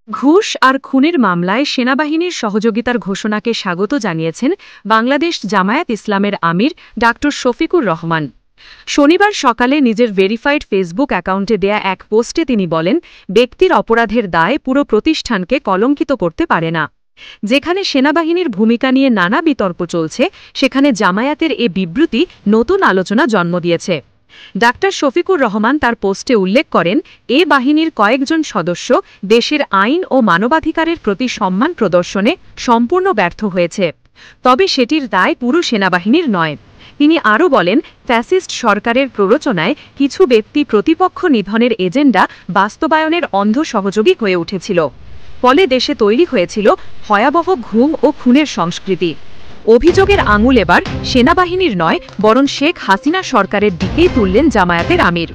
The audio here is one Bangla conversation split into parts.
ঘুষ আর খুনের মামলায় সেনাবাহিনীর সহযোগিতার ঘোষণাকে স্বাগত জানিয়েছেন বাংলাদেশ জামায়াত ইসলামের আমির ডাক্তার শফিকুর রহমান। শনিবার সকালে নিজের ভেরিফাইড ফেসবুক অ্যাকাউন্টে দেয়া এক পোস্টে তিনি বলেন, ব্যক্তির অপরাধের দায় পুরো প্রতিষ্ঠানকে কলঙ্কিত করতে পারে না। যেখানে সেনাবাহিনীর ভূমিকা নিয়ে নানা বিতর্ক চলছে, সেখানে জামায়াতের এ বিবৃতি নতুন আলোচনা জন্ম দিয়েছে। ডাক্তার শফিকুর রহমান তার পোস্টে উল্লেখ করেন, এ বাহিনীর কয়েকজন সদস্য দেশের আইন ও মানবাধিকারের প্রতি সম্মান প্রদর্শনে সম্পূর্ণ ব্যর্থ হয়েছে, তবে সেটির দায় পুরো সেনাবাহিনীর নয়। তিনি আরও বলেন, ফ্যাসিস্ট সরকারের প্ররোচনায় কিছু ব্যক্তি প্রতিপক্ষ নিধনের এজেন্ডা বাস্তবায়নের অন্ধ সহযোগী হয়ে উঠেছিল, ফলে দেশে তৈরি হয়েছিল ভয়াবহ ঘুম ও খুনের সংস্কৃতি। অভিযোগের আঙুল এবার সেনাবাহিনীর নয়, বরং শেখ হাসিনা সরকারের দিকেই তুললেন জামায়াতের আমির।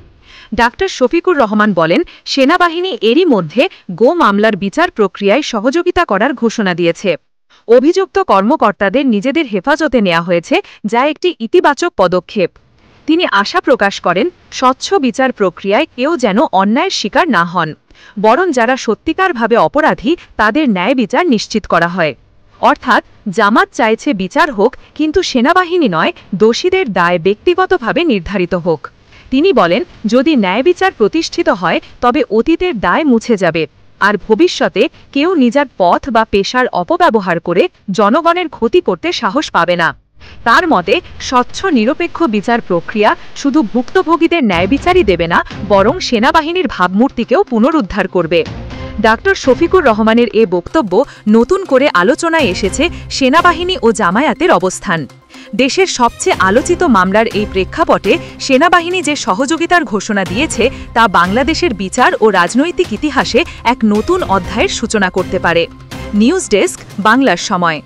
ডাক্তার শফিকুর রহমান বলেন, সেনাবাহিনী এরই মধ্যে গো মামলার বিচার প্রক্রিয়ায় সহযোগিতা করার ঘোষণা দিয়েছে। অভিযুক্ত কর্মকর্তাদের নিজেদের হেফাজতে নেওয়া হয়েছে, যা একটি ইতিবাচক পদক্ষেপ। তিনি আশা প্রকাশ করেন, স্বচ্ছ বিচার প্রক্রিয়ায় কেউ যেন অন্যায়ের শিকার না হন, বরং যারা সত্যিকারভাবে অপরাধী তাদের ন্যায় বিচার নিশ্চিত করা হয়। অর্থাৎ জামাত চাইছে বিচার হোক, কিন্তু সেনাবাহিনী নয়, দোষীদের দায় ব্যক্তিগতভাবে নির্ধারিত হোক। তিনি বলেন, যদি ন্যায় বিচার প্রতিষ্ঠিত হয় তবে অতীতের দায় মুছে যাবে, আর ভবিষ্যতে কেউ নিজের পথ বা পেশার অপব্যবহার করে জনগণের ক্ষতি করতে সাহস পাবে না। তার মতে, স্বচ্ছ নিরপেক্ষ বিচার প্রক্রিয়া শুধু ভুক্তভোগীদের ন্যায় বিচারই দেবে না, বরং সেনাবাহিনীর ভাবমূর্তিকেও পুনরুদ্ধার করবে। ডাক্তার শফিকুর রহমানের এ বক্তব্য নতুন করে আলোচনায় এসেছে সেনাবাহিনী ও জামায়াতের অবস্থান। দেশের সবচেয়ে আলোচিত মামলার এই প্রেক্ষাপটে সেনাবাহিনী যে সহযোগিতার ঘোষণা দিয়েছে, তা বাংলাদেশের বিচার ও রাজনৈতিক ইতিহাসে এক নতুন অধ্যায়ের সূচনা করতে পারে। নিউজ ডেস্ক, বাংলার সময়।